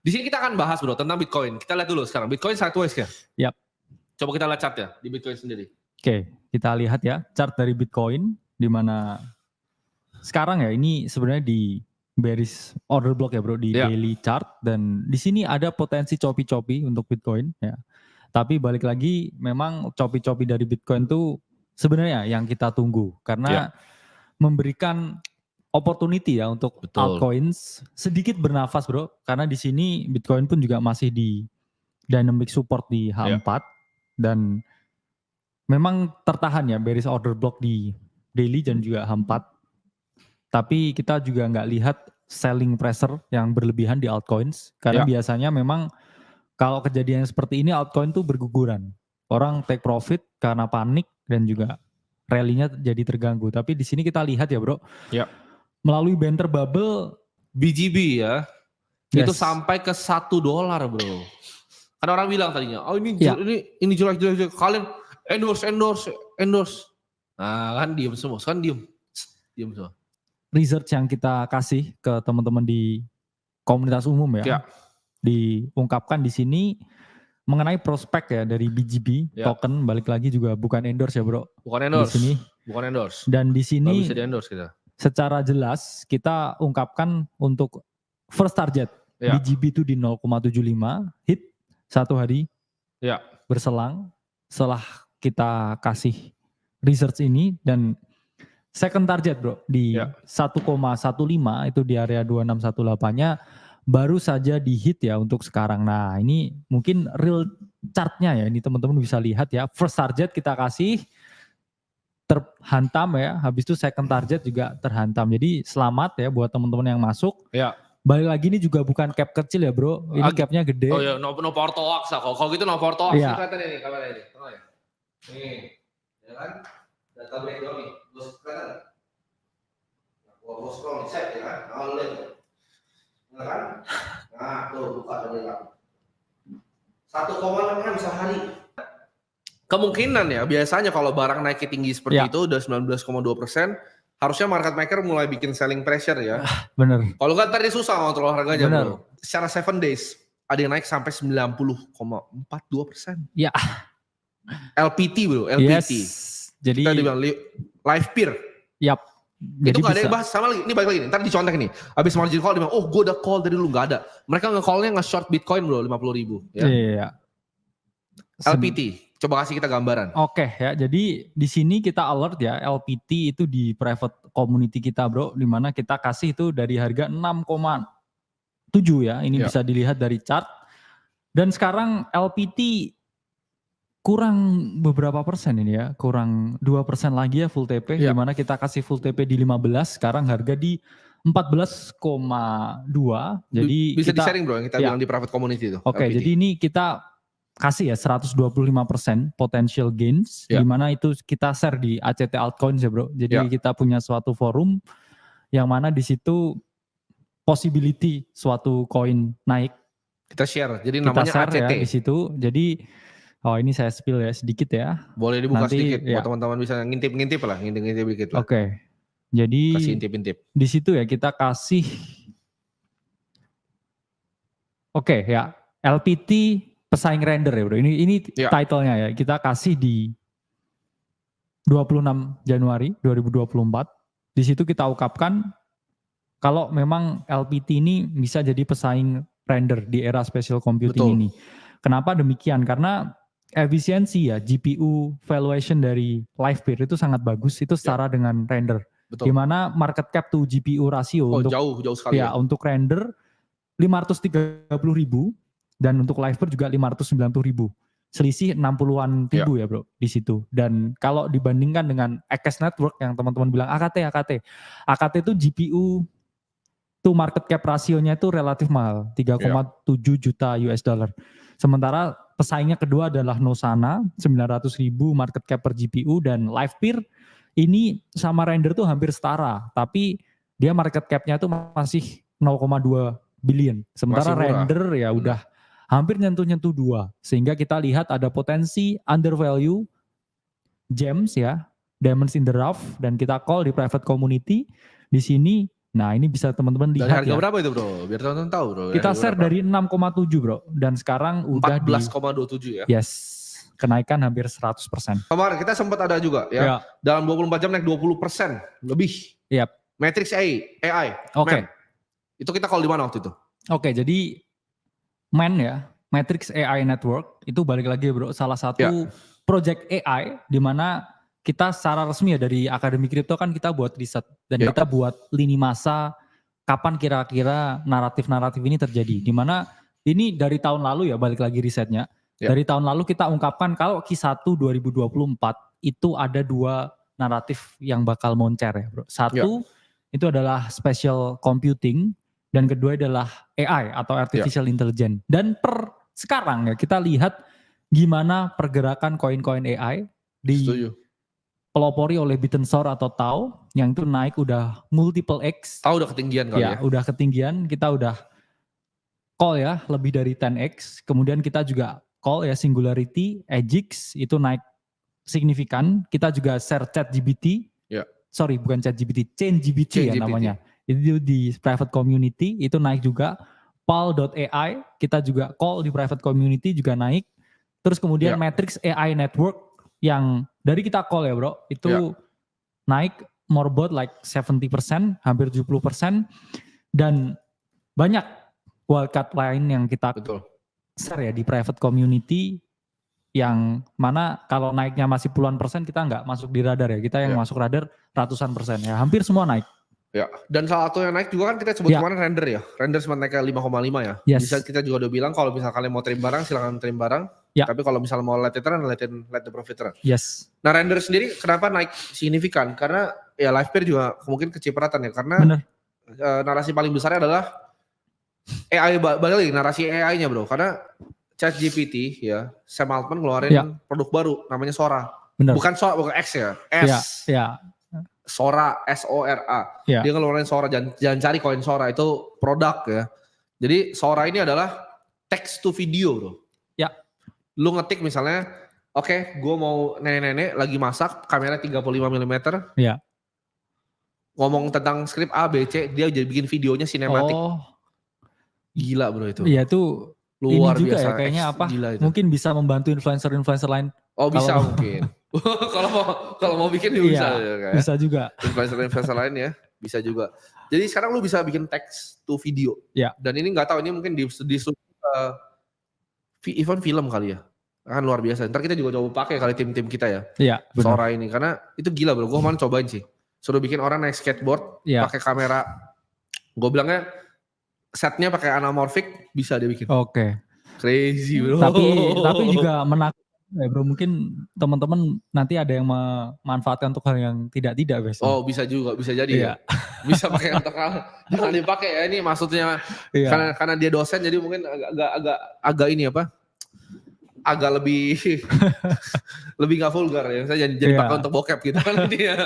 Di sini kita akan bahas bro tentang Bitcoin. Kita lihat dulu sekarang. Bitcoin sideways ya? Yap. Coba kita lihat chartnya di Bitcoin sendiri. Oke, kita lihat ya chart dari Bitcoin di mana sekarang ya ini sebenarnya di bearish order block ya bro di daily chart, dan di sini ada potensi choppy untuk Bitcoin ya. Tapi balik lagi memang choppy dari Bitcoin tuh sebenarnya yang kita tunggu karena memberikan opportunity ya untuk altcoins sedikit bernafas bro, karena di sini Bitcoin pun juga masih di dynamic support di H4 dan memang tertahan ya bearish order block di daily dan juga H4. Tapi kita juga nggak lihat selling pressure yang berlebihan di altcoins karena biasanya memang kalau kejadian seperti ini altcoin tuh berguguran. Orang take profit karena panik dan juga rally-nya jadi terganggu. Tapi di sini kita lihat ya bro. Melalui banter bubble BGB ya. Itu sampai ke $1 bro. Karena orang bilang tadinya, oh ini jelek. Kalian endorse. Nah kan diem semua, kan diem semua. Research yang kita kasih ke teman-teman di komunitas umum ya. Diungkapkan di sini mengenai prospek ya dari BGB token, balik lagi juga bukan endorse ya bro. Bukan endorse. Di sini. Bukan endorse. Dan di sini bisa di-endorse kita. Secara jelas kita ungkapkan untuk first target BGB itu di 0,75 hit satu hari berselang setelah kita kasih research ini, dan second target bro di 1,15 itu di area 2618-nya baru saja di hit ya untuk sekarang. Nah ini mungkin real chartnya ya, ini teman-teman bisa lihat ya, first target kita kasih terhantam ya, habis itu second target juga terhantam. Jadi selamat ya buat teman-teman yang masuk. Balik lagi ini juga bukan cap kecil ya bro, ini capnya gede. Oh ya, no power to wax lah. Kalau gitu no power to wax. Ini kelihatan ini kameranya ini. Nih, ya kan? Data breakdown nih, gue kelihatan. Gue scroll nih, set ya kan? Nah, lu lihat. Ya kan? Nah, tuh buka tadi lah. 1,6 sehari. Kemungkinan ya, biasanya kalau barang naik tinggi seperti itu udah 19,2%, harusnya market maker mulai bikin selling pressure ya. Bener. Kalau nggak tadi susah ngontrol harganya bro. Secara 7 days ada yang naik sampai 90,42%. Ya. LPT bro, LPT. Jadi kita dibilang live peer. Itu nggak ada yang bahas sama lagi. Ini balik lagi nih, ntar dicontek nih. Abis margin call dia bilang, oh gue udah call dari dulu, nggak ada. Mereka nge-callnya nge-short Bitcoin bro, 50.000 ya. Iya. LPT. Coba kasih kita gambaran. Oke ya, jadi di sini kita alert ya, LPT itu di private community kita bro, dimana kita kasih itu dari harga 6,7 ya, ini bisa dilihat dari chart. Dan sekarang LPT kurang beberapa persen ini ya, kurang 2% lagi ya full TP, dimana kita kasih full TP di 15, sekarang harga di 14,2. Jadi bisa di-sharing bro yang kita bilang di private community itu. Oke, jadi ini kita kasih ya 125% potential gains, di mana itu kita share di ACT Altcoins ya bro. Jadi kita punya suatu forum yang mana di situ possibility suatu koin naik. Kita share, jadi namanya share ACT. Ya di situ. Jadi ini saya spill ya sedikit ya. Boleh dibuka sedikit buat teman-teman bisa ngintip-ngintip lah, ngintip-ngintip dikit lah. Oke. Jadi kasih intip-intip. Di situ ya kita kasih ya LPT pesaing render ya bro, ini title-nya ya, kita kasih di 26 Januari 2024. Di situ kita ungkapkan kalau memang LPT ini bisa jadi pesaing render di era spatial computing ini. Kenapa demikian? Karena efisiensi ya, GPU valuation dari Livepeer itu sangat bagus, itu setara dengan render. Dimana market cap to GPU rasio untuk jauh sekali ya. Untuk render 530.000 dan untuk Livepeer juga 590.000. Selisih 60-an ribu ya bro di situ. Dan kalau dibandingkan dengan Akes Network yang teman-teman bilang AKT itu GPU tuh market cap rasionya itu relatif mahal, 3,7 juta US dollar. Sementara pesaingnya kedua adalah Nosana, 900.000 market cap per GPU, dan Livepeer ini sama render tuh hampir setara, tapi dia market capnya tuh masih 0,2 billion. Sementara render ya udah hampir nyentuh-nyentuh 2. Sehingga kita lihat ada potensi undervalue gems ya, diamonds in the rough, dan kita call di private community. Di sini Nah ini bisa teman-teman Dari lihat harga ya. berapa itu bro? Biar teman-teman tahu bro. Kita Harga share berapa? dari 6,7 bro. Dan sekarang udah di 14,27 ya. yes, kenaikan hampir 100%. Kemarin kita sempat ada juga ya. Ya. Dalam 24 jam naik 20% lebih. Yap. Matrix AI. Oke. Man. Itu kita call di mana waktu itu? Oke, jadi ya, Matrix AI Network itu balik lagi bro, salah satu project AI di mana kita secara resmi ya dari Akademi Kripto kan kita buat riset dan kita buat lini masa kapan kira-kira naratif-naratif ini terjadi. Di mana ini dari tahun lalu ya, balik lagi risetnya. Dari tahun lalu kita ungkapkan kalau Q1 2024 itu ada 2 naratif yang bakal moncer ya bro. Satu itu adalah spatial computing dan kedua adalah AI atau artificial intelligence. Dan per sekarang ya kita lihat gimana pergerakan koin-koin AI pelopori oleh Bitensor atau Tau yang itu naik udah multiple X. Tau udah ketinggian kali ya? Udah ketinggian, kita udah call ya lebih dari 10X. Kemudian kita juga call ya Singularity, Agix itu naik signifikan. Kita juga share ChatGPT. Sorry bukan ChatGPT, ChainGPT ya namanya. Itu di private community itu naik juga. Pal.ai kita juga call di private community juga naik. Terus kemudian Matrix AI Network yang dari kita call ya bro, itu naik more about like 70%, hampir 70%. Dan banyak wildcard lain yang kita share ya di private community yang mana kalau naiknya masih puluhan persen kita nggak masuk di radar ya. Kita yang masuk radar ratusan persen ya, hampir semua naik. Ya, dan salah satu yang naik juga kan kita sebut kemarin render ya. Render sempat naik ke 5,5 ya. Bisa kita juga udah bilang kalau misalnya kalian mau trim barang silakan trim barang. Tapi kalau misalnya mau let it run, let the profit run. Nah render sendiri kenapa naik signifikan? Karena ya live pair juga mungkin kecipratan ya. Karena narasi paling besarnya adalah AI, balik lagi narasi AI-nya bro. Karena ChatGPT ya, Sam Altman ngeluarin produk baru namanya Sora. Bukan X ya, S. Sora, SORA. Dia ngeluarin Sora, jangan cari koin Sora, itu produk ya. Jadi Sora ini adalah text to video bro. Lu ngetik misalnya, oke, gue mau nenek-nenek lagi masak, kamera 35 mm. Ngomong tentang skrip A, B, C, dia jadi bikin videonya sinematik. Gila bro itu. Iya itu luar ini juga biasa. Ya kayaknya apa? Mungkin bisa membantu influencer-influencer lain. Oh bisa mungkin. kalau mau bikin juga bisa ya, kayak. Bisa juga. Influencer lain ya, bisa juga. Jadi sekarang lu bisa bikin text to video. Dan ini nggak tahu ini mungkin di event film kali ya. Kan luar biasa. Ntar kita juga coba pakai kali tim-tim kita ya. Sora ini karena itu gila bro. Gue kemarin cobain sih. Suruh bikin orang naik skateboard pakai kamera. Gue bilangnya setnya pakai anamorphic bisa dia bikin. Crazy bro. Tapi juga menakutkan ya bro. Mungkin teman-teman nanti ada yang memanfaatkan untuk hal yang tidak biasa. Oh bisa juga, bisa jadi ya. Bisa pakai untuk hal jangan dipakai ya. Ini maksudnya karena dia dosen jadi mungkin agak ini apa? Agak lebih lebih nggak vulgar ya. Saya jadi pakai untuk bokep gitu kan dia.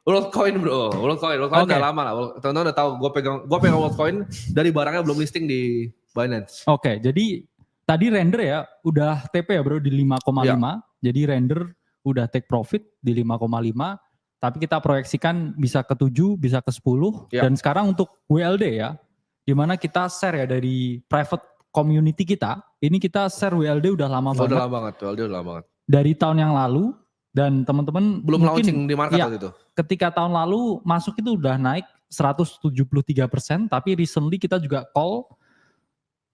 Worldcoin bro, Worldcoin udah lama lah. Teman-teman udah tahu gue pegang Worldcoin dari barangnya belum listing di Binance. Jadi tadi render ya udah TP ya bro di 5,5. Jadi render udah take profit di 5,5. Tapi kita proyeksikan bisa ke 7, bisa ke 10. Dan sekarang untuk WLD ya, dimana kita share ya dari private community kita, ini kita share WLD udah lama banget. Udah lama banget, WLD udah lama banget. Dari tahun yang lalu, dan teman-teman belum mungkin, launching di market waktu itu. Ketika tahun lalu masuk itu udah naik 173%, tapi recently kita juga call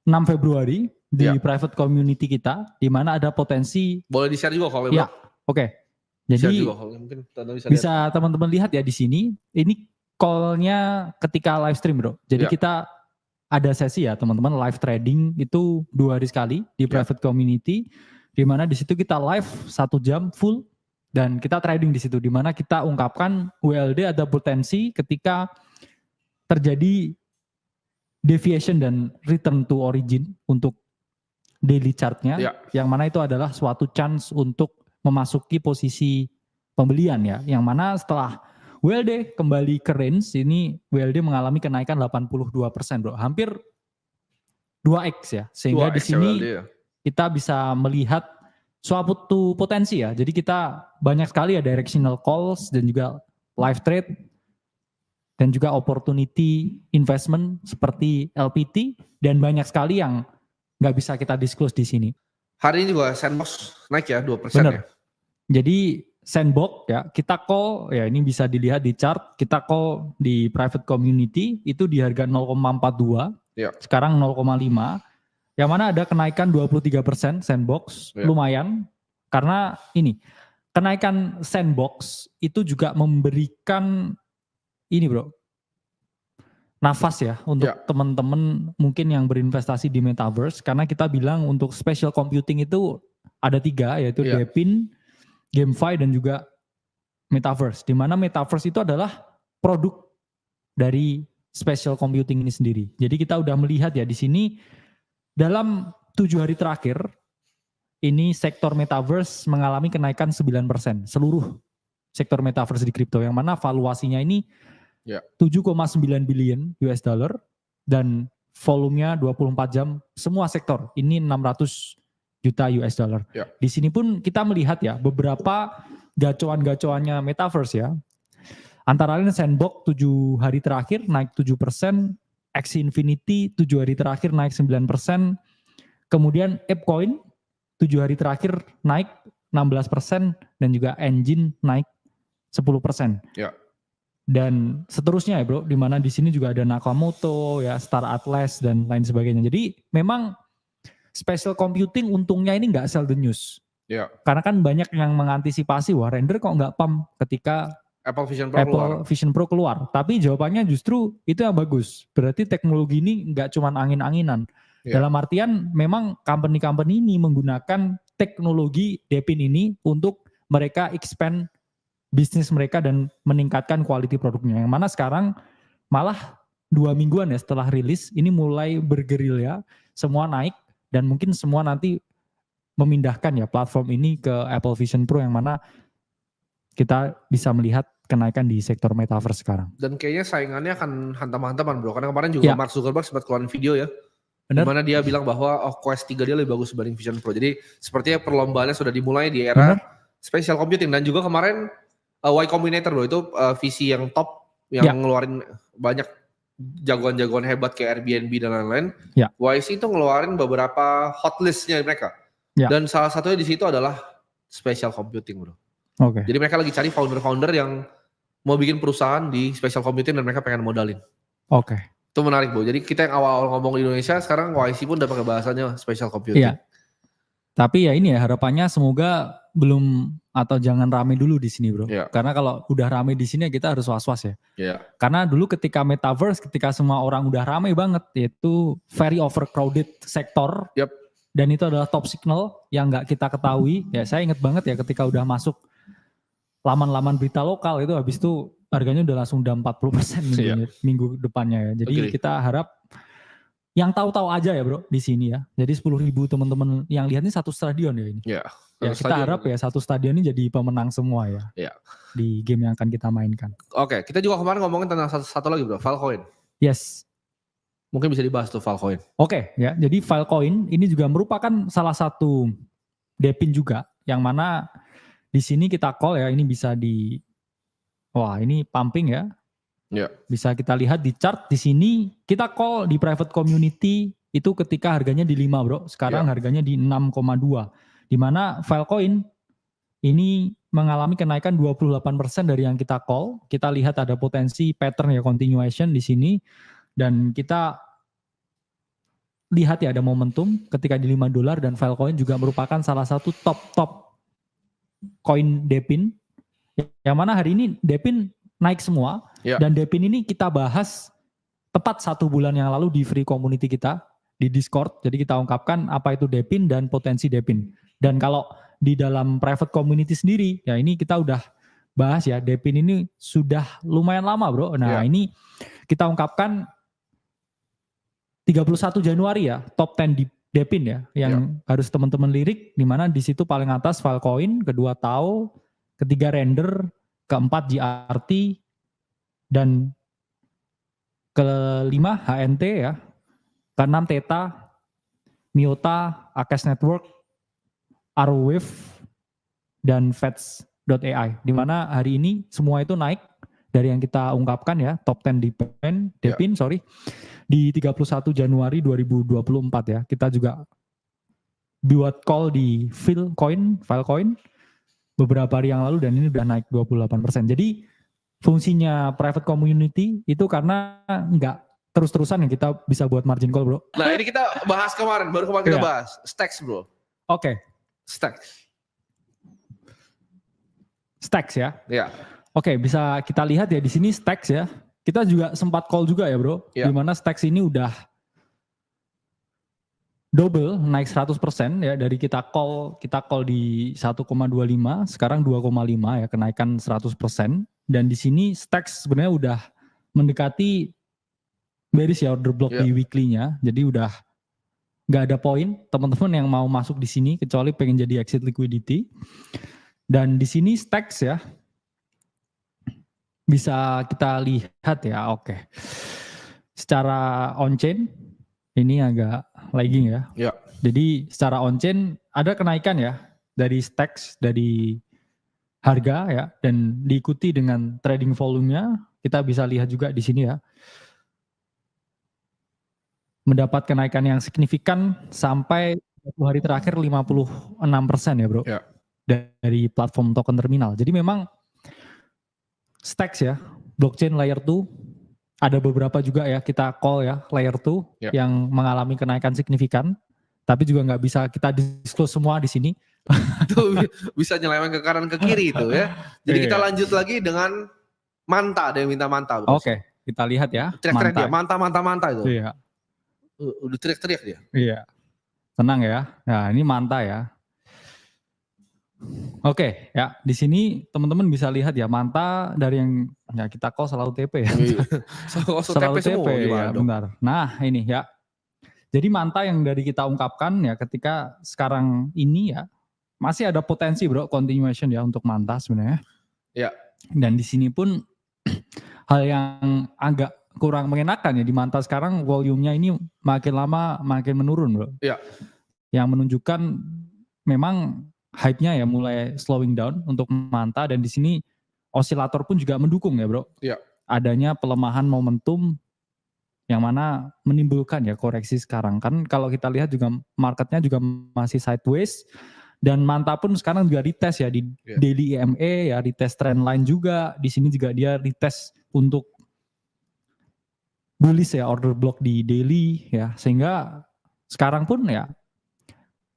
6 Februari di private community kita, di mana ada potensi. Boleh di-share juga call-nya bro. Jadi juga, mungkin bisa teman-teman lihat ya di sini, ini call-nya ketika live stream bro. Jadi kita ada sesi ya teman-teman live trading itu 2 hari sekali di private community, di mana di situ kita live 1 jam full dan kita trading di situ, di mana kita ungkapkan WLD ada potensi ketika terjadi deviation dan return to origin untuk daily chartnya, yang mana itu adalah suatu chance untuk memasuki posisi pembelian ya, yang mana setelah WLD kembali ke range, ini WLD mengalami kenaikan 82% bro, hampir 2x ya, sehingga 2x di sini kita bisa melihat suatu potensi ya. Jadi kita banyak sekali ya directional calls dan juga live trade dan juga opportunity investment seperti LPT dan banyak sekali yang nggak bisa kita disclose di sini. Hari ini juga Sandbox naik ya 2% Bener. ya. Jadi Sandbox ya kita call ya ini bisa dilihat di chart, kita call di private community itu di harga 0,42, Ya. sekarang 0,5. Yang mana ada kenaikan 23% Sandbox, Ya. lumayan karena ini kenaikan Sandbox itu juga memberikan ini bro nafas ya untuk teman-teman mungkin yang berinvestasi di metaverse, karena kita bilang untuk spatial computing itu ada 3 yaitu DePIN, GameFi dan juga metaverse, di mana metaverse itu adalah produk dari spatial computing ini sendiri. Jadi kita udah melihat ya di sini dalam 7 hari terakhir ini sektor metaverse mengalami kenaikan 9%, seluruh sektor metaverse di kripto, yang mana valuasinya ini 7,9 billion US dollar dan volumenya 24 jam semua sektor ini 600 juta US dollar. Di sini pun kita melihat ya beberapa gacoan-gacoannya metaverse ya. Antara lain Sandbox 7 hari terakhir naik 7%, Axie Infinity 7 hari terakhir naik 9%, kemudian ApeCoin 7 hari terakhir naik 16% dan juga Engine naik 10%. Dan seterusnya ya bro, dimana di sini juga ada Nakamoto, ya Star Atlas dan lain sebagainya. Jadi memang spatial computing untungnya ini nggak sell the news. Karena kan banyak yang mengantisipasi wah render kok nggak pump ketika Apple Vision Pro keluar. Tapi jawabannya justru itu yang bagus. Berarti teknologi ini nggak cuma angin-anginan. Dalam artian memang company-company ini menggunakan teknologi DePIN ini untuk mereka expand bisnis mereka dan meningkatkan quality produknya. Yang mana sekarang malah 2 mingguan ya setelah rilis ini mulai bergerilya, semua naik dan mungkin semua nanti memindahkan ya platform ini ke Apple Vision Pro, yang mana kita bisa melihat kenaikan di sektor metaverse sekarang. Dan kayaknya saingannya akan hantam-hantaman bro, karena kemarin juga Mark Zuckerberg sempat keluarin video ya, dimana dia bilang bahwa Quest 3 dia lebih bagus dibanding Vision Pro. Jadi sepertinya perlombaannya sudah dimulai di era spatial computing. Dan juga kemarin Y Combinator bro, itu VC yang top yang ngeluarin banyak jagoan-jagoan hebat kayak Airbnb dan lain-lain. YC itu ngeluarin beberapa hot listnya mereka. Dan salah satunya di situ adalah spatial computing bro. Jadi mereka lagi cari founder-founder yang mau bikin perusahaan di spatial computing dan mereka pengen modalin. Itu menarik bro. Jadi kita yang awal-awal ngomong di Indonesia, sekarang YC pun udah pakai bahasanya spatial computing. Tapi ya ini ya harapannya semoga belum atau jangan rame dulu di sini bro. Karena kalau udah rame di sini kita harus was-was ya. Karena dulu ketika metaverse, ketika semua orang udah rame banget, itu very overcrowded sektor. Dan itu adalah top signal yang nggak kita ketahui. Ya saya inget banget ya ketika udah masuk laman-laman berita lokal itu habis itu harganya udah langsung udah 40% minggu depannya ya. Jadi kita harap yang tahu-tahu aja ya bro di sini ya. Jadi 10.000 teman-teman yang lihat ini satu stadion ya ini. Ya kita harap ya satu stadion ini jadi pemenang semua ya. Di game yang akan kita mainkan. Kita juga kemarin ngomongin tentang satu lagi bro, Filecoin. Yes. Mungkin bisa dibahas tuh Filecoin. Ya. Jadi Filecoin ini juga merupakan salah satu DePIN juga, yang mana di sini kita call ya, ini bisa ini pumping ya. Bisa kita lihat di chart di sini, kita call di private community itu ketika harganya di 5 bro, sekarang harganya di 6,2. Di mana Filecoin ini mengalami kenaikan 28% dari yang kita call. Kita lihat ada potensi pattern ya, continuation di sini. Dan kita lihat ya ada momentum ketika di $5 dan Filecoin juga merupakan salah satu top koin DePIN. Yang mana hari ini DePIN naik semua. Dan DePIN ini kita bahas tepat 1 bulan yang lalu di free community kita di Discord. Jadi kita ungkapkan apa itu DePIN dan potensi DePIN. Dan kalau di dalam private community sendiri, ya ini kita udah bahas ya, DePIN ini sudah lumayan lama bro. Nah ini kita ungkapkan 31 Januari ya, top 10 di DePIN ya, yang harus teman-teman lirik, di mana di situ paling atas Filecoin, kedua TAO, ketiga Render, keempat GRT, dan kelima HNT ya, keenam Theta, Miota, Akes Network, Arrowwave, dan Feds.ai. Di mana hari ini semua itu naik dari yang kita ungkapkan ya, top 10 Depin, sorry, di 31 Januari 2024 ya. Kita juga buat call di Filecoin beberapa hari yang lalu dan ini udah naik 28%. Jadi fungsinya private community itu karena nggak terus-terusan yang kita bisa buat margin call, bro. Nah ini kita bahas kemarin, baru kemarin kita bahas Stacks, bro. Oke. Stacks ya. Iya. Oke, bisa kita lihat ya di sini Stacks ya. Kita juga sempat call juga ya, bro. Iya. Dimana Stacks ini udah double, naik 100% ya, dari kita call di 1,25, sekarang 2,5 ya, kenaikan 100%. Dan di sini Stacks sebenarnya udah mendekati bearish ya order block di weekly-nya. Jadi udah nggak ada poin teman-teman yang mau masuk di sini kecuali pengen jadi exit liquidity. Dan di sini Stacks ya bisa kita lihat ya, oke. Secara on chain ini agak lagging ya. Ya. Jadi secara on chain ada kenaikan ya dari Stacks, dari harga ya, dan diikuti dengan trading volumenya. Kita bisa lihat juga di sini ya, mendapat kenaikan yang signifikan sampai 20 hari terakhir 56% ya, bro. Ya. Dari platform token terminal. Jadi memang Stacks ya, blockchain layer 2, ada beberapa juga ya kita call ya layer 2 yang mengalami kenaikan signifikan, tapi juga nggak bisa kita disclose semua di sini. Itu bisa nyeleweng ke kanan ke kiri itu ya. Jadi kita lanjut lagi dengan Manta, ada yang minta Manta. Oke, kita lihat ya. Teriak-teriak dia, Manta itu. Iya. Udah teriak-teriak dia. Iya. Tenang ya. Nah, ini Manta ya. Oke, ya di sini teman-teman bisa lihat ya, Manta dari yang ya kita call selalu TP ya. Selalu TP ya, benar. Nah, ini ya. Jadi Manta yang dari kita ungkapkan ya, ketika sekarang ini ya masih ada potensi, bro, continuation ya untuk Manta sebenarnya. Ya. Dan di sini pun hal yang agak kurang mengenakan ya di Manta sekarang, volumenya ini makin lama makin menurun, bro. Ya. Yang menunjukkan memang hype-nya ya mulai slowing down untuk Manta, dan di sini osilator pun juga mendukung ya, bro. Iya. Adanya pelemahan momentum yang mana menimbulkan ya koreksi sekarang. Kan kalau kita lihat juga marketnya juga masih sideways, dan Manta pun sekarang juga retest ya di daily EMA ya, retest trendline juga. Di sini juga dia retest untuk bullish ya order block di daily ya, sehingga sekarang pun ya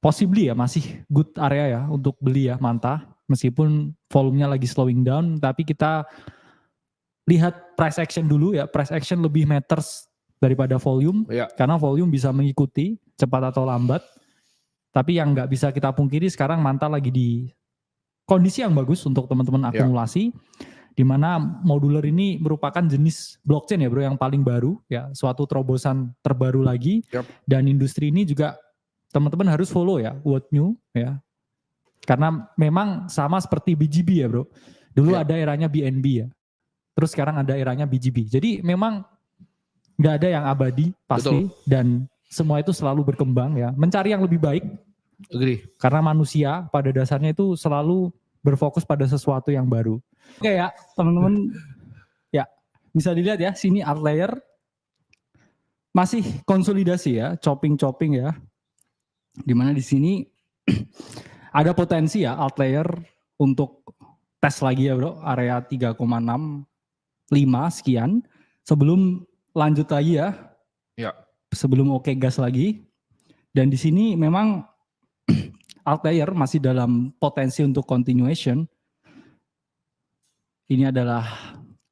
possibly ya masih good area ya untuk beli ya Manta, meskipun volumenya lagi slowing down, tapi kita lihat price action dulu ya. Price action lebih matters daripada volume, karena volume bisa mengikuti cepat atau lambat. Tapi yang nggak bisa kita pungkiri sekarang Manta lagi di kondisi yang bagus untuk teman-teman akumulasi, di mana modular ini merupakan jenis blockchain ya, bro, yang paling baru ya, suatu terobosan terbaru lagi. Dan industri ini juga teman-teman harus follow ya, what new ya. Karena memang sama seperti BGB ya, bro. Dulu ada eranya BNB ya. Terus sekarang ada eranya BGB. Jadi memang nggak ada yang abadi pasti. Betul. Dan semua itu selalu berkembang ya. Mencari yang lebih baik. Agree. Karena manusia pada dasarnya itu selalu berfokus pada sesuatu yang baru. Oke ya, teman-teman. Ya, bisa dilihat ya, sini art layer masih konsolidasi ya, chopping ya. Dimana di sini ada potensi ya alt layer untuk tes lagi ya, bro, area 3,65 sekian sebelum lanjut lagi ya. Ya. Sebelum oke gas lagi. Dan di sini memang alt layer masih dalam potensi untuk continuation. Ini adalah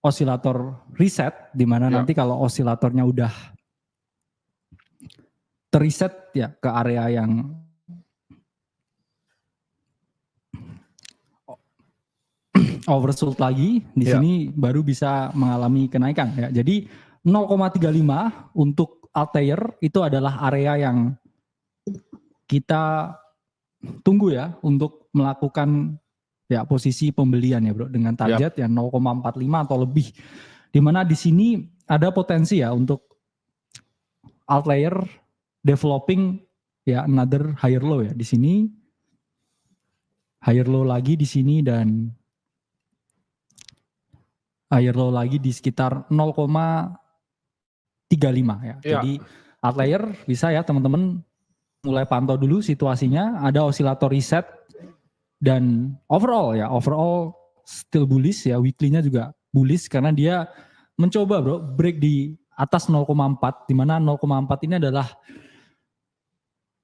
osilator reset, di mana nanti kalau osilatornya udah terreset ya ke area yang oversold lagi, di sini baru bisa mengalami kenaikan ya. Jadi 0,35 untuk alt layer itu adalah area yang kita tunggu ya untuk melakukan ya posisi pembelian ya, bro, dengan target ya 0,45 atau lebih. Dimana di sini ada potensi ya untuk alt layer developing ya another higher low ya di sini, higher low lagi di sini, dan higher low lagi di sekitar 0,35 ya. Jadi outlier bisa ya teman-teman mulai pantau dulu situasinya, ada osilator reset dan overall still bullish ya, weekly-nya juga bullish karena dia mencoba bro break di atas 0,4 di mana 0,4 ini adalah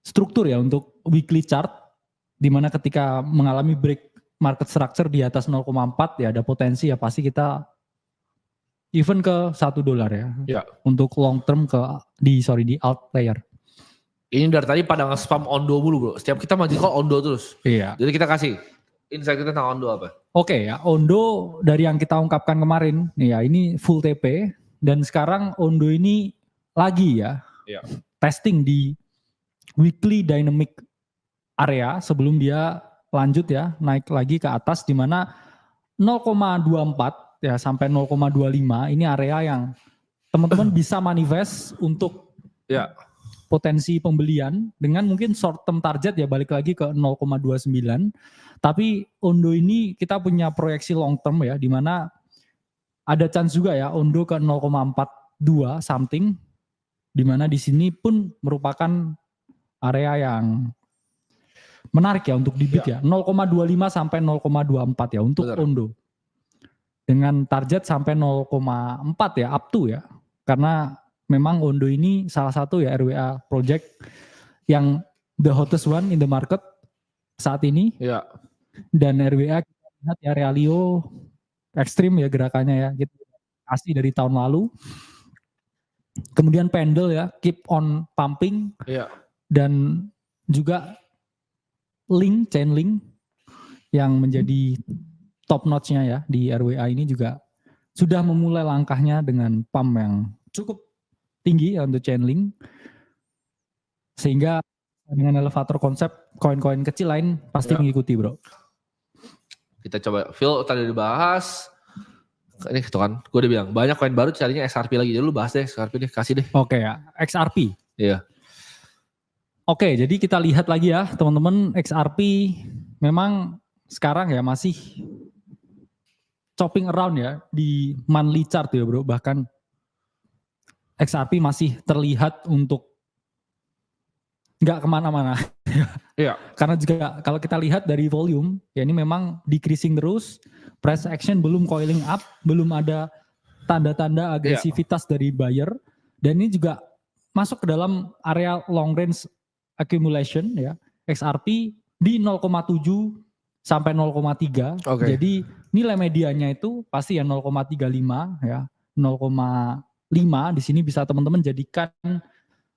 struktur ya untuk weekly chart di mana ketika mengalami break market structure di atas 0,4 ya ada potensi ya pasti kita even ke $1 ya. Untuk long term di alt player. Ini dari tadi pada nge-spam Ondo mulu bro. Setiap kita maju call Ondo terus. Iya. Jadi kita kasih insight kita tentang Ondo apa? Oke ya, Ondo dari yang kita ungkapkan kemarin, nih ya ini full TP dan sekarang Ondo ini lagi ya testing di weekly dynamic area sebelum dia lanjut ya naik lagi ke atas di mana 0,24 ya sampai 0,25 ini area yang teman-teman bisa manifest untuk potensi pembelian dengan mungkin short term target ya balik lagi ke 0,29. Tapi Ondo ini kita punya proyeksi long term ya di mana ada chance juga ya Ondo ke 0,42 something di mana di sini pun merupakan area yang menarik ya untuk dibit ya 0,25 sampai 0,24 ya untuk Ondo. Dengan target sampai 0,4 ya up to ya. Karena memang Ondo ini salah satu ya RWA project yang the hottest one in the market saat ini. Dan RWA kita lihat ya Realio ekstrim ya gerakannya ya. Kita kasih dari tahun lalu. Kemudian Pendle ya keep on pumping. Dan juga chain link yang menjadi top notch-nya ya di RWA ini juga sudah memulai langkahnya dengan pump yang cukup tinggi ya untuk chain link. Sehingga dengan elevator konsep koin-koin kecil lain pasti mengikuti bro. Kita coba Phil tadi dibahas. Ini gitu kan, gue udah bilang banyak koin baru carinya XRP lagi. Jadi lu bahas deh XRP deh, kasih deh. Oke ya, XRP. Iya. Oke, jadi kita lihat lagi ya teman-teman XRP memang sekarang ya masih chopping around ya di monthly chart ya bro. Bahkan XRP masih terlihat untuk nggak kemana-mana. Karena juga kalau kita lihat dari volume ya ini memang decreasing terus. Price action belum coiling up, belum ada tanda-tanda agresivitas dari buyer. Dan ini juga masuk ke dalam area long range accumulation ya. XRP di 0,7 sampai 0,3. Jadi nilai medianya itu pasti ya 0,35 ya. 0,5 di sini bisa teman-teman jadikan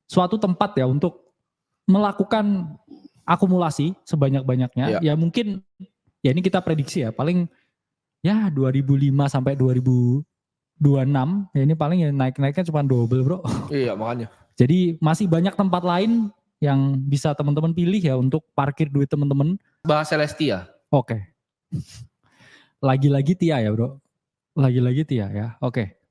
suatu tempat ya untuk melakukan akumulasi sebanyak-banyaknya. Ya mungkin ya ini kita prediksi ya paling ya 2005 sampai 2026 ya ini paling ya naik-naiknya cuma double bro. Iya makanya. Jadi masih banyak tempat lain yang bisa teman-teman pilih ya untuk parkir duit teman-teman. Bahas Celestia. Oke. Lagi-lagi Tia ya bro. Lagi-lagi Tia ya. Oke.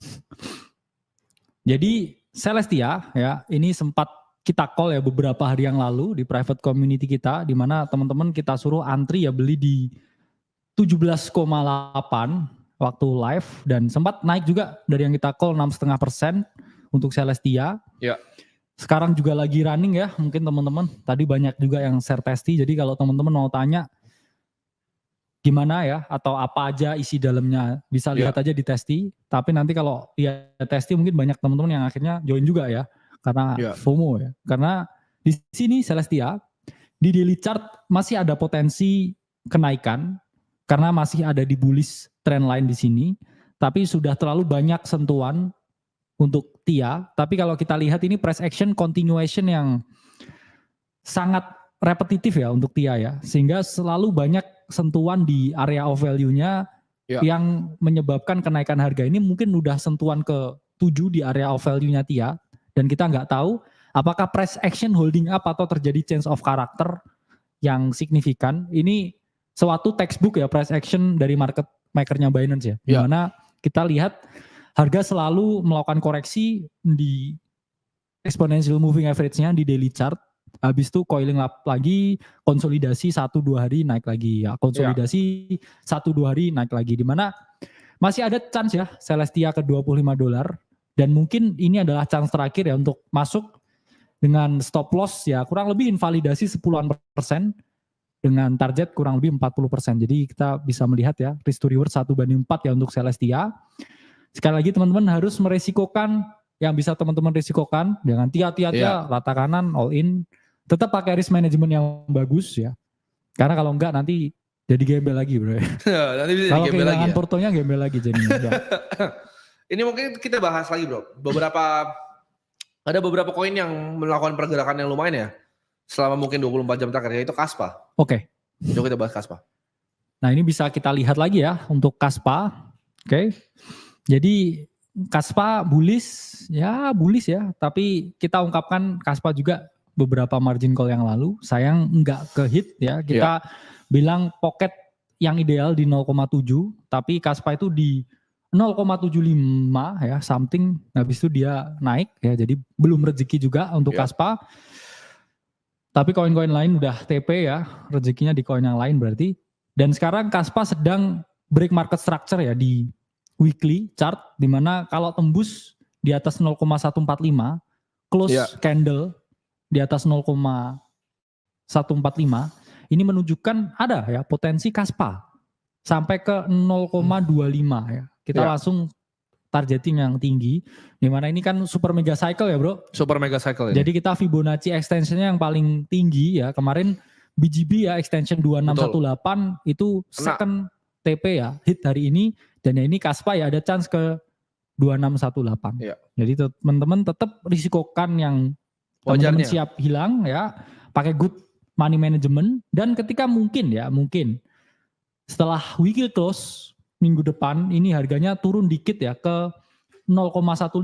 Jadi Celestia ya ini sempat kita call ya beberapa hari yang lalu di private community kita. Di mana teman-teman kita suruh antri ya beli di 17,8 waktu live. Dan sempat naik juga dari yang kita call 6,5% untuk Celestia. Sekarang juga lagi running ya mungkin teman-teman. Tadi banyak juga yang share testi. Jadi kalau teman-teman mau tanya gimana ya atau apa aja isi dalamnya bisa lihat aja di testi. Tapi nanti kalau ya testi mungkin banyak teman-teman yang akhirnya join juga ya. Karena FOMO ya. Karena di sini Celestia di daily chart masih ada potensi kenaikan. Karena masih ada di bullish trend line di sini. Tapi sudah terlalu banyak sentuhan untuk TIA, tapi kalau kita lihat ini price action continuation yang sangat repetitif ya untuk TIA ya, sehingga selalu banyak sentuhan di area of value-nya yang menyebabkan kenaikan harga ini mungkin udah sentuhan ke 7 di area of value-nya TIA, dan kita nggak tahu apakah price action holding up atau terjadi change of character yang signifikan. Ini suatu textbook ya price action dari market maker-nya Binance ya, dimana kita lihat harga selalu melakukan koreksi di exponential moving average-nya di daily chart. Habis itu coiling up lagi, konsolidasi 1-2 hari naik lagi ya. Konsolidasi 1-2 hari naik lagi. Dimana masih ada chance ya Celestia ke $25 dan mungkin ini adalah chance terakhir ya untuk masuk dengan stop loss ya kurang lebih invalidasi 10% dengan target kurang lebih 40%. Jadi kita bisa melihat ya risk to reward 1:4 ya untuk Celestia. Sekali lagi teman-teman harus meresikokan yang bisa teman-teman risikokan, jangan tia-tia rata kanan all in, tetap pakai risk management yang bagus ya. Karena kalau enggak nanti jadi gembel lagi bro. Nanti bisa Kalau gembel lagi kehilangan ya. portonya gembel lagi jadinya. Ya. Ini mungkin kita bahas lagi bro. Ada beberapa koin yang melakukan pergerakan yang lumayan ya. Selama mungkin 24 jam terakhir, yaitu Kaspa. Oke. Coba kita bahas Kaspa. Nah ini bisa kita lihat lagi ya untuk Kaspa. Oke. Jadi Kaspa bullish ya. Tapi kita ungkapkan Kaspa juga beberapa margin call yang lalu. Sayang nggak ke hit ya. Kita bilang pocket yang ideal di 0,7. Tapi Kaspa itu di 0,75 ya something. Habis itu dia naik ya. Jadi belum rezeki juga untuk Kaspa. Tapi koin-koin lain udah TP ya, rezekinya di koin yang lain berarti. Dan sekarang Kaspa sedang break market structure ya di weekly chart, dimana kalau tembus di atas 0,145, close candle di atas 0,145, ini menunjukkan ada ya potensi Kaspa sampai ke 0,25 ya. Kita langsung targeting yang tinggi, dimana ini kan super mega cycle ya bro. Super mega cycle ini. Jadi kita Fibonacci extensionnya yang paling tinggi ya. Kemarin BGB ya extension 2618 itu second TP ya hit hari ini. Dan ini Kaspa ya ada chance ke 2618. Ya. Jadi teman-teman tetap risikokan yang teman-teman siap hilang ya. Pakai good money management. Dan ketika mungkin setelah weekly close minggu depan ini harganya turun dikit ya ke 0,15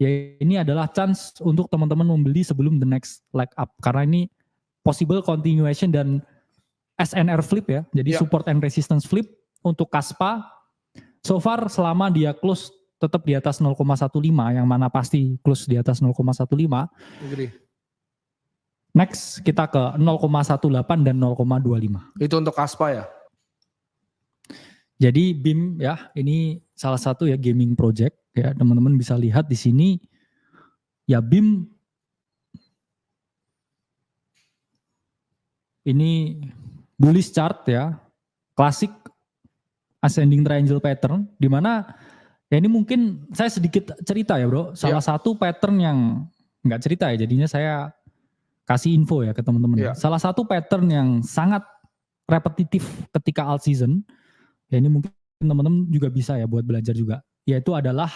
ya ini adalah chance untuk teman-teman membeli sebelum the next leg up karena ini possible continuation dan SNR flip ya jadi support and resistance flip untuk Kaspa so far selama dia close tetap di atas 0,15 yang mana pasti close di atas 0,15 next kita ke 0,18 dan 0,25 itu untuk Kaspa ya. Jadi BIM ya, ini salah satu ya gaming project ya, teman-teman bisa lihat di sini ya BIM ini bullish chart ya, klasik ascending triangle pattern, di mana ya ini mungkin saya sedikit cerita ya bro, salah satu pattern yang nggak cerita ya, jadinya saya kasih info ya ke teman-teman. Salah satu pattern yang sangat repetitif ketika alt season. Ya ini mungkin teman-teman juga bisa ya buat belajar juga. Yaitu adalah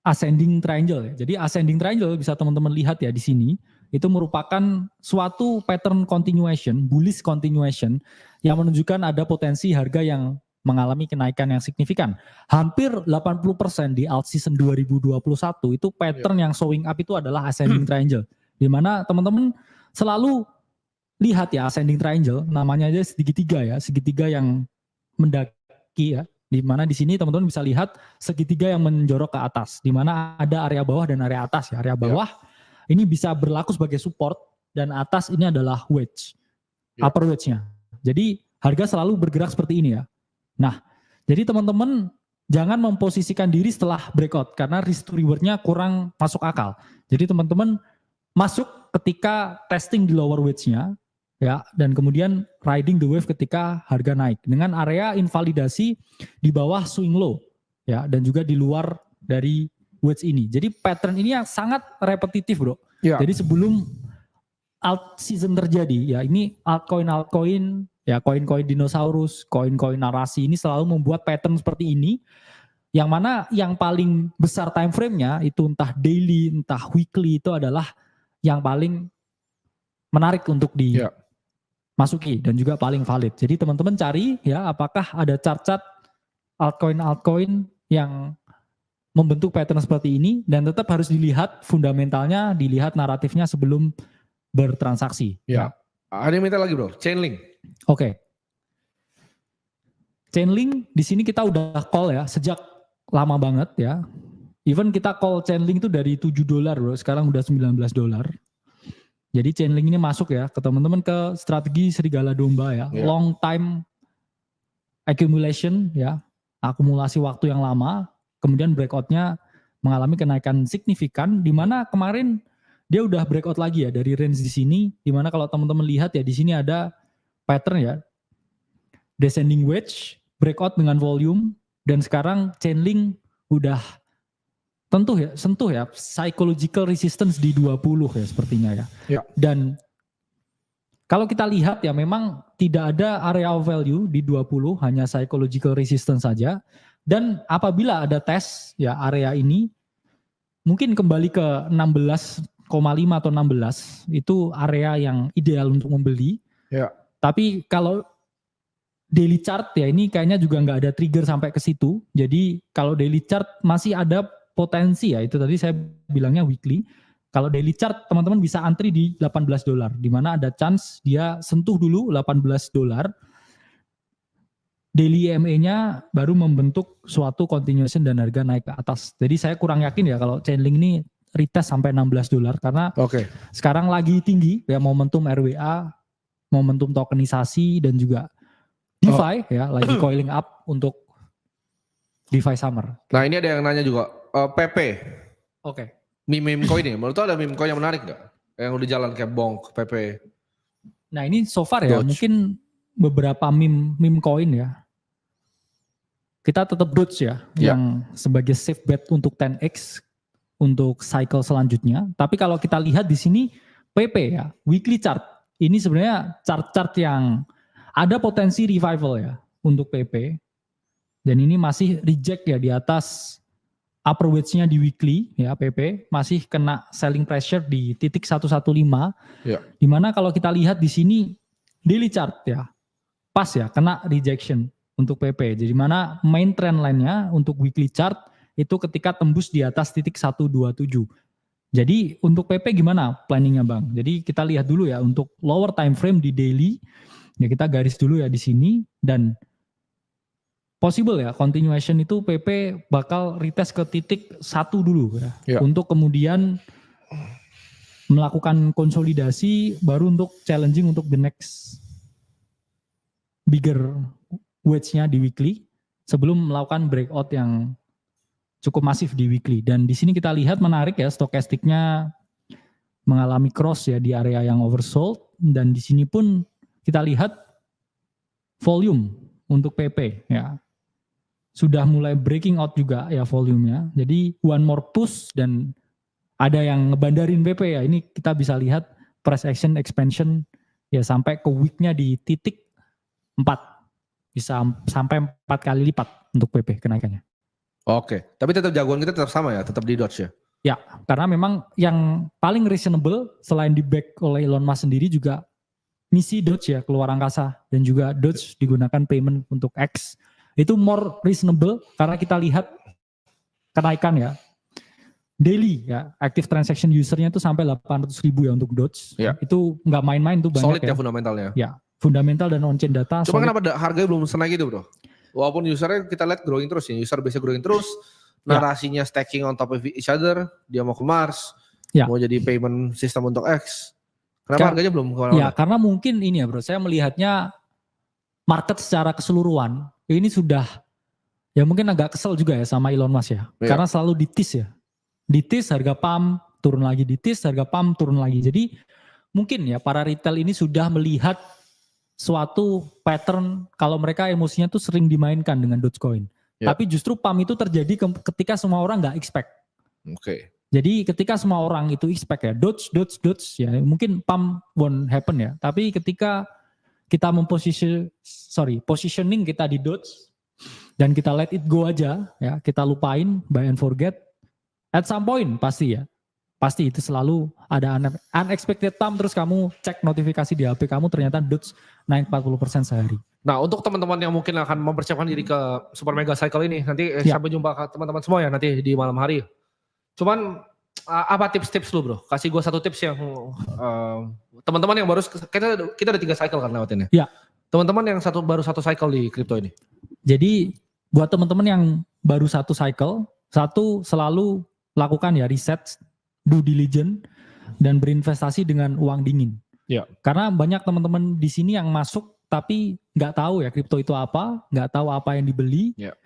ascending triangle ya. Jadi ascending triangle bisa teman-teman lihat ya di sini. Itu merupakan suatu pattern continuation, bullish continuation yang menunjukkan ada potensi harga yang mengalami kenaikan yang signifikan. Hampir 80% di alt season 2021 itu pattern yang showing up itu adalah ascending triangle. Di mana teman-teman selalu lihat ya ascending triangle, namanya aja segitiga ya, segitiga yang mendaki ya. Di mana di sini teman-teman bisa lihat segitiga yang menjorok ke atas, di mana ada area bawah dan area atas ya. Area bawah ini bisa berlaku sebagai support dan atas ini adalah wedge, upper wedge-nya. Jadi harga selalu bergerak seperti ini ya. Nah, jadi teman-teman jangan memposisikan diri setelah breakout karena risk to reward-nya kurang masuk akal. Jadi teman-teman masuk ketika testing di lower wedge-nya ya, dan kemudian riding the wave ketika harga naik dengan area invalidasi di bawah swing low ya, dan juga di luar dari wedge ini. Jadi pattern ini yang sangat repetitif bro. Jadi sebelum alt season terjadi ya, ini altcoin ya, koin-koin dinosaurus, koin-koin narasi ini selalu membuat pattern seperti ini, yang mana yang paling besar time frame-nya itu entah daily entah weekly itu adalah yang paling menarik untuk dimasuki dan juga paling valid. Jadi teman-teman cari ya apakah ada chart-chart altcoin yang membentuk pattern seperti ini, dan tetap harus dilihat fundamentalnya, dilihat naratifnya sebelum bertransaksi. Ya. Ada yang minta lagi bro, Chainlink. Oke. Chainlink di sini kita udah call ya sejak lama banget ya. Even kita call Chainlink itu dari $7 bro, sekarang udah $19. Jadi Chainlink ini masuk ya ke teman-teman ke strategi serigala domba ya, long time accumulation ya, akumulasi waktu yang lama, kemudian breakoutnya mengalami kenaikan signifikan, di mana kemarin dia udah breakout lagi ya dari range di sini, di mana kalau teman-teman lihat ya di sini ada pattern ya, descending wedge, breakout dengan volume, dan sekarang Chainlink udah sentuh ya psychological resistance di 20 ya sepertinya ya. Ya. Dan kalau kita lihat ya memang tidak ada area of value di 20, hanya psychological resistance saja. Dan apabila ada tes ya area ini, mungkin kembali ke 16,5 atau 16, itu area yang ideal untuk membeli. Ya. Tapi kalau daily chart ya ini kayaknya juga nggak ada trigger sampai ke situ. Jadi kalau daily chart masih ada potensi ya, itu tadi saya bilangnya weekly. Kalau daily chart teman-teman bisa antri di $18, di mana ada chance dia sentuh dulu $18. Daily EMA-nya baru membentuk suatu continuation dan harga naik ke atas. Jadi saya kurang yakin ya kalau Chainlink ini retest sampai $16 karena sekarang lagi tinggi ya momentum RWA, momentum tokenisasi dan juga DeFi ya lagi coiling up untuk DeFi summer. Nah ini ada yang nanya juga PP. Oke. Meme coin ini, menurut lo ada meme coin yang menarik gak? Yang udah jalan kayak Bonk, PP. Nah ini so far ya, Doge. mungkin beberapa meme coin ya. Kita tetap Doge ya, yang sebagai safe bet untuk 10x untuk cycle selanjutnya. Tapi kalau kita lihat di sini PP ya, weekly chart. Ini sebenarnya chart-chart yang ada potensi revival ya untuk PP. Dan ini masih reject ya di atas upper wedge-nya di weekly ya PP masih kena selling pressure di titik 115 ya. Dimana kalau kita lihat di sini daily chart ya pas ya kena rejection untuk PP. Jadi mana main trend line-nya untuk weekly chart itu ketika tembus di atas titik 127. Jadi untuk PP gimana planningnya Bang? Jadi kita lihat dulu ya untuk lower time frame di daily ya kita garis dulu ya di sini dan possible ya continuation itu PP bakal retest ke titik 1 dulu ya. Untuk kemudian melakukan konsolidasi baru untuk challenging untuk the next bigger wedge-nya di weekly sebelum melakukan breakout yang cukup masif di weekly. Dan di sini kita lihat menarik ya stokastiknya mengalami cross ya di area yang oversold dan di sini pun kita lihat volume untuk PP ya. Sudah mulai breaking out juga ya volumenya. Jadi one more push dan ada yang ngebandarin PP ya. Ini kita bisa lihat price action expansion ya sampai ke weeknya di titik 4. Bisa sampai 4 kali lipat untuk PP kenaikannya. Oke, tapi tetap jagoan kita tetap sama ya, tetap di Doge ya? Ya, karena memang yang paling reasonable selain di back oleh Elon Musk sendiri juga misi Doge ya keluar angkasa dan juga Doge digunakan payment untuk X. Itu more reasonable karena kita lihat kenaikan ya daily ya active transaction usernya itu sampai 800.000 ya untuk Doge. Ya. Itu nggak main-main tuh banyak solid ya fundamentalnya. Ya, fundamental dan on-chain data. Cuma kenapa harganya belum senaik gitu bro? Walaupun usernya kita lihat growing terus ya, user biasa growing terus, narasinya stacking on top of each other, dia mau ke Mars, mau jadi payment system untuk X. Kenapa harganya belum kemana-mana? Ya karena mungkin ini ya bro, saya melihatnya market secara keseluruhan ini sudah ya mungkin agak kesel juga ya sama Elon Musk ya. Karena selalu ditis ya. Ditis harga pump turun lagi, ditis harga pump turun lagi. Jadi mungkin ya para retail ini sudah melihat suatu pattern kalau mereka emosinya tuh sering dimainkan dengan Dogecoin. Tapi justru pump itu terjadi ketika semua orang nggak expect. Jadi ketika semua orang itu expect ya Doge ya mungkin pump won't happen ya. Tapi ketika kita positioning kita di Doge dan kita let it go aja ya, kita lupain buy and forget. At some point pasti itu selalu ada unexpected pump terus kamu cek notifikasi di HP kamu ternyata Doge naik 40% sehari. Nah untuk teman-teman yang mungkin akan mempersiapkan diri ke Super Mega Cycle ini nanti sampai jumpa ke teman-teman semua ya nanti di malam hari. Cuman apa tips-tips lu bro? Kasih gue satu tips yang teman-teman yang baru kita ada 3 cycle kan lewatin ya. Teman-teman yang baru satu cycle di kripto ini. Jadi buat teman-teman yang baru satu cycle, selalu lakukan ya riset, due diligence dan berinvestasi dengan uang dingin. Karena banyak teman-teman di sini yang masuk tapi nggak tahu ya kripto itu apa, nggak tahu apa yang dibeli. Ya.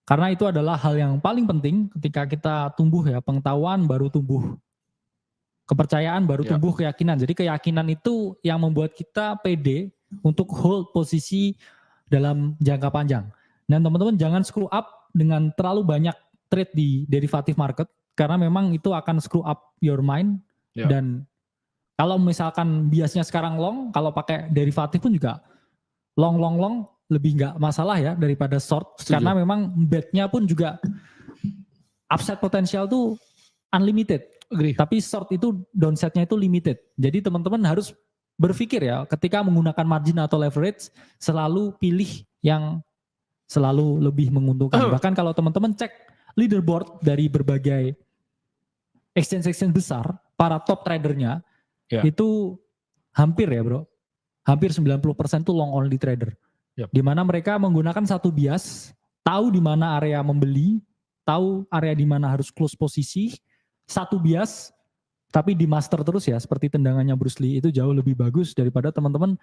Karena itu adalah hal yang paling penting ketika kita tumbuh ya, pengetahuan baru tumbuh kepercayaan, baru tumbuh keyakinan. Jadi keyakinan itu yang membuat kita pede untuk hold posisi dalam jangka panjang. Dan teman-teman jangan screw up dengan terlalu banyak trade di derivative market, karena memang itu akan screw up your mind. Dan kalau misalkan biasanya sekarang long, kalau pakai derivatif pun juga long lebih nggak masalah ya daripada short. Setuju. Karena memang bet-nya pun juga upside potensial tuh unlimited. Agree. Tapi short itu downside-nya itu limited. Jadi teman-teman harus berpikir ya ketika menggunakan margin atau leverage selalu pilih yang selalu lebih menguntungkan. Bahkan kalau teman-teman cek leaderboard dari berbagai exchange besar, para top tradernya itu hampir ya bro, hampir 90% tuh long only trader. Di mana mereka menggunakan satu bias, tahu di mana area membeli, tahu area di mana harus close posisi, satu bias, tapi di master terus ya, seperti tendangannya Bruce Lee itu jauh lebih bagus daripada teman-teman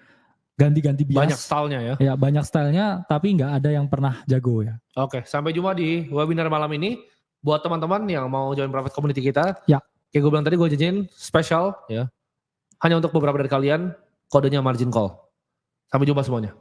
ganti-ganti bias. Banyak stylenya ya. Ya banyak stylenya, tapi nggak ada yang pernah jago ya. Oke, sampai jumpa di webinar malam ini. Buat teman-teman yang mau join private community kita, ya. Kayak gue bilang tadi, gue janjiin spesial ya. Hanya untuk beberapa dari kalian, kodenya margin call. Sampai jumpa semuanya.